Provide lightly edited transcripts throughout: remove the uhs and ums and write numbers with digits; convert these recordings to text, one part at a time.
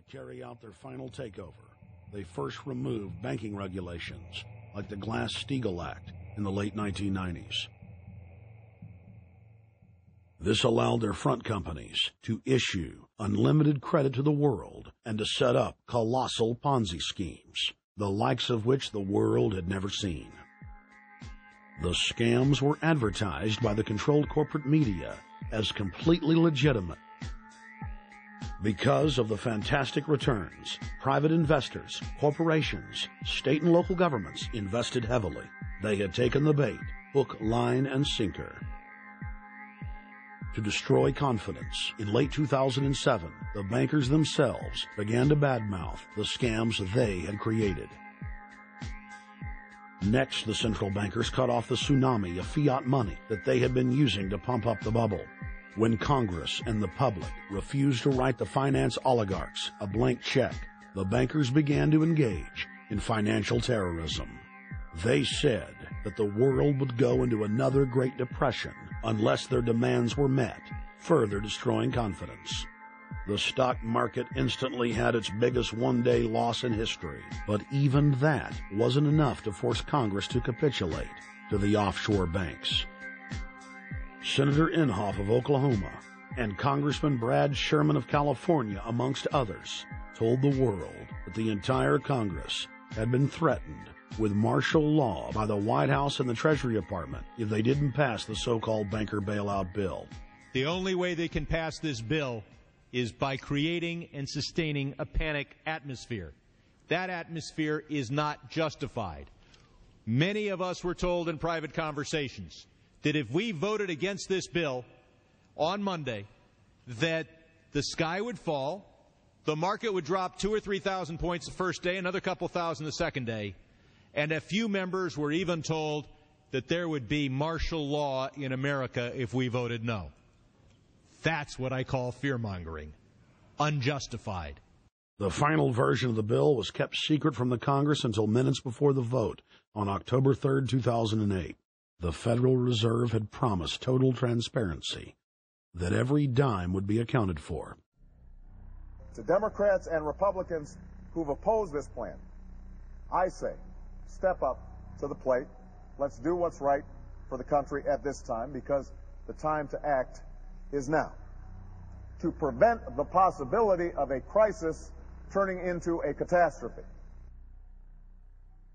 carry out their final takeover, they first removed banking regulations like the Glass-Steagall Act in the late 1990s. This allowed their front companies to issue unlimited credit to the world and to set up colossal Ponzi schemes, the likes of which the world had never seen. The scams were advertised by the controlled corporate media as completely legitimate. Because of the fantastic returns, private investors, corporations, state and local governments invested heavily. They had taken the bait, hook, line, and sinker. To destroy confidence, in late 2007, the bankers themselves began to badmouth the scams they had created. Next, the central bankers cut off the tsunami of fiat money that they had been using to pump up the bubble. When Congress and the public refused to write the finance oligarchs a blank check, the bankers began to engage in financial terrorism. They said that the world would go into another Great Depression unless their demands were met, further destroying confidence. The stock market instantly had its biggest one-day loss in history, but even that wasn't enough to force Congress to capitulate to the offshore banks. Senator Inhofe of Oklahoma and Congressman Brad Sherman of California, amongst others, told the world that the entire Congress had been threatened with martial law by the White House and the Treasury Department if they didn't pass the so-called banker bailout bill. The only way they can pass this bill is by creating and sustaining a panic atmosphere. That atmosphere is not justified. Many of us were told in private conversations that if we voted against this bill on Monday, that the sky would fall, the market would drop 2,000 or 3,000 points the first day, another couple thousand the second day, and a few members were even told that there would be martial law in America if we voted no. That's what I call fear-mongering. Unjustified. The final version of the bill was kept secret from the Congress until minutes before the vote on October 3, 2008. The Federal Reserve had promised total transparency, that every dime would be accounted for. To Democrats and Republicans who've opposed this plan, I say, step up to the plate. Let's do what's right for the country at this time, because the time to act is now, to prevent the possibility of a crisis turning into a catastrophe.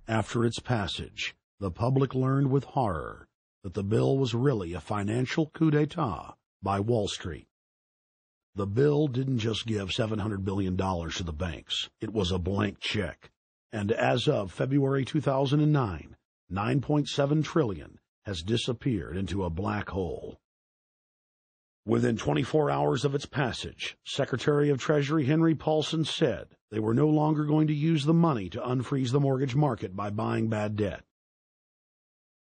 After its passage, the public learned with horror that the bill was really a financial coup d'etat by Wall Street. The bill didn't just give $700 billion to the banks. It was a blank check. And as of February 2009, $9.7 trillion has disappeared into a black hole. Within 24 hours of its passage, Secretary of Treasury Henry Paulson said they were no longer going to use the money to unfreeze the mortgage market by buying bad debt.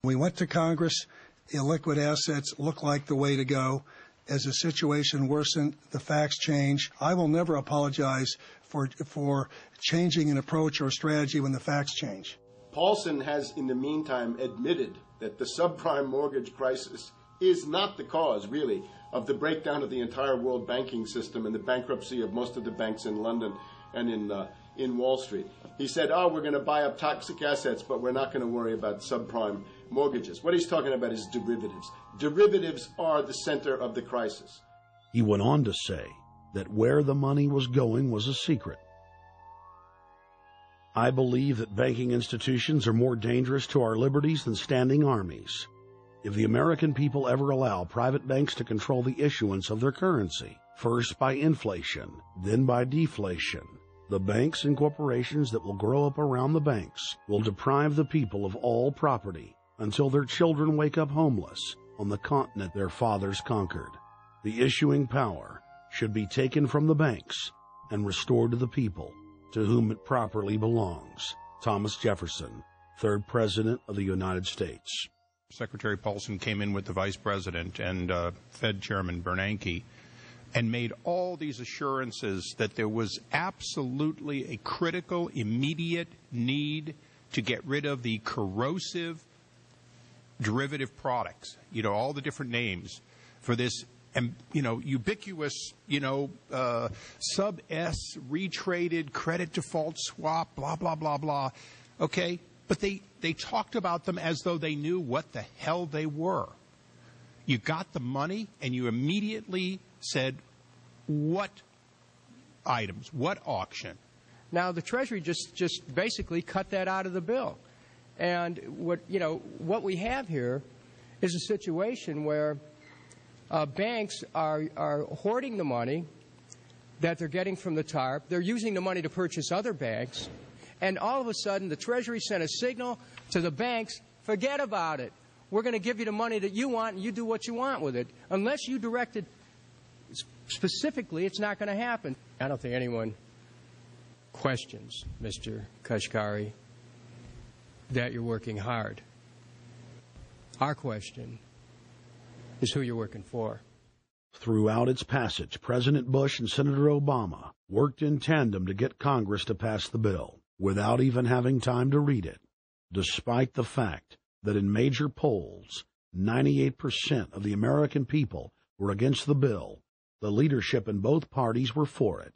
We went to Congress. Illiquid assets look like the way to go. As the situation worsened, the facts change. I will never apologize for changing an approach or strategy when the facts change. Paulson has, in the meantime, admitted that the subprime mortgage crisis is not the cause, really, of the breakdown of the entire world banking system and the bankruptcy of most of the banks in London and in Wall Street. He said, we're going to buy up toxic assets, but we're not going to worry about subprime mortgages. What he's talking about is derivatives. Derivatives are the center of the crisis. He went on to say that where the money was going was a secret. I believe that banking institutions are more dangerous to our liberties than standing armies. If the American people ever allow private banks to control the issuance of their currency, first by inflation, then by deflation, the banks and corporations that will grow up around the banks will deprive the people of all property until their children wake up homeless on the continent their fathers conquered. The issuing power should be taken from the banks and restored to the people, to whom it properly belongs. Thomas Jefferson, 3rd President of the United States. Secretary Paulson came in with the Vice President and Fed Chairman Bernanke and made all these assurances that there was absolutely a critical, immediate need to get rid of the corrosive derivative products, all the different names for this and ubiquitous, sub-S, retraded, credit default swap, blah, blah, blah, blah. Okay? But they talked about them as though they knew what the hell they were. You got the money, and you immediately said, what items, what auction? Now, the Treasury just basically cut that out of the bill. And what we have here is a situation where banks are hoarding the money that they're getting from the TARP. They're using the money to purchase other banks. And all of a sudden, the Treasury sent a signal to the banks, forget about it. We're going to give you the money that you want, and you do what you want with it. Unless you direct it specifically, it's not going to happen. I don't think anyone questions, Mr. Kashkari, that you're working hard. Our question is who you're working for. Throughout its passage, President Bush and Senator Obama worked in tandem to get Congress to pass the bill without even having time to read it, despite the fact that in major polls, 98% of the American people were against the bill. The leadership in both parties were for it.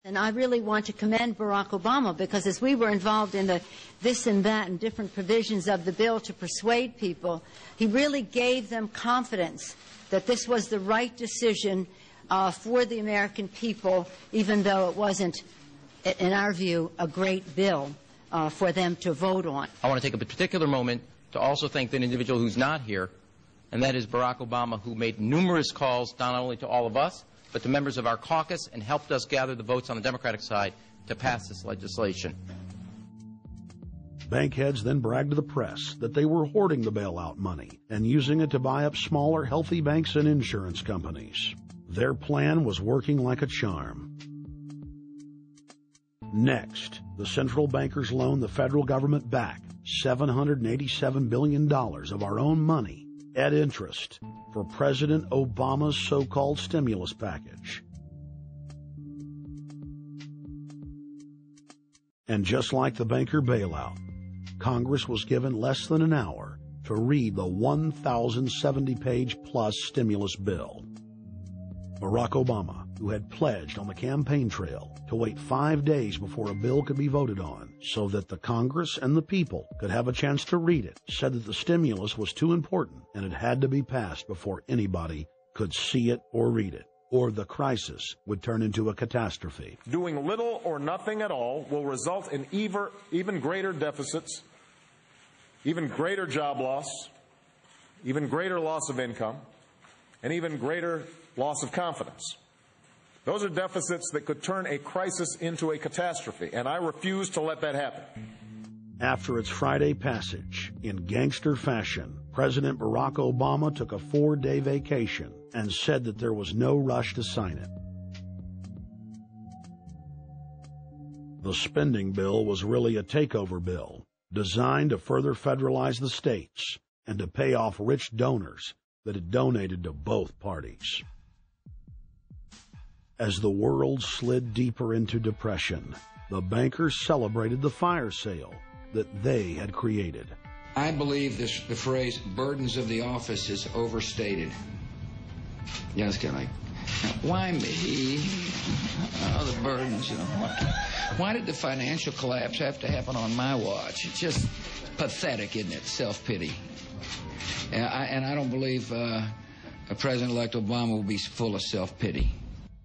And I really want to commend Barack Obama, because as we were involved in the this and that and different provisions of the bill to persuade people, he really gave them confidence that this was the right decision for the American people, even though it wasn't, in our view, a great bill for them to vote on. I want to take a particular moment to also thank an individual who's not here, and that is Barack Obama, who made numerous calls not only to all of us, but to members of our caucus, and helped us gather the votes on the Democratic side to pass this legislation. Bank heads then bragged to the press that they were hoarding the bailout money and using it to buy up smaller, healthy banks and insurance companies. Their plan was working like a charm. Next, the central bankers loaned the federal government back $787 billion of our own money at interest for President Obama's so-called stimulus package. And just like the banker bailout, Congress was given less than an hour to read the 1,070-page-plus stimulus bill. Barack Obama, who had pledged on the campaign trail to wait 5 days before a bill could be voted on so that the Congress and the people could have a chance to read it, said that the stimulus was too important and it had to be passed before anybody could see it or read it, or the crisis would turn into a catastrophe. Doing little or nothing at all will result in even greater deficits, even greater job loss, even greater loss of income, and even greater loss of confidence. Those are deficits that could turn a crisis into a catastrophe, and I refuse to let that happen. After its Friday passage, in gangster fashion, President Barack Obama took a 4-day vacation and said that there was no rush to sign it. The spending bill was really a takeover bill, designed to further federalize the states and to pay off rich donors that had donated to both parties. As the world slid deeper into depression, the bankers celebrated the fire sale that they had created. I believe the phrase burdens of the office is overstated. Yeah, it's kind of like, why me? Oh, the burdens, you know. Why did the financial collapse have to happen on my watch? It's just pathetic, isn't it? Self-pity. And I don't believe President-elect Obama will be full of self-pity.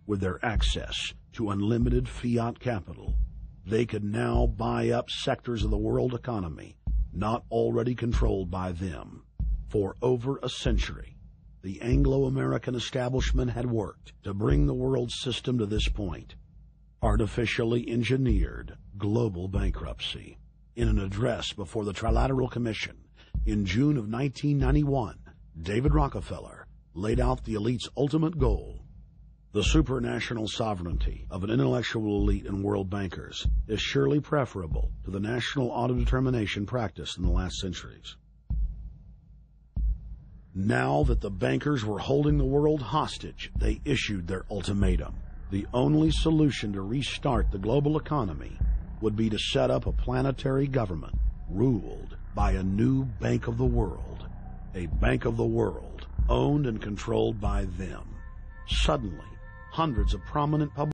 With their access to unlimited fiat capital, they could now buy up sectors of the world economy not already controlled by them. For over a century, the Anglo-American establishment had worked to bring the world system to this point. Artificially engineered global bankruptcy. In an address before the Trilateral Commission in June of 1991, David Rockefeller laid out the elite's ultimate goal. The supranational sovereignty of an intellectual elite and world bankers is surely preferable to the national autodetermination practiced in the last centuries. Now that the bankers were holding the world hostage, they issued their ultimatum. The only solution to restart the global economy would be to set up a planetary government ruled by a new Bank of the World, a Bank of the World owned and controlled by them. Suddenly, hundreds of prominent public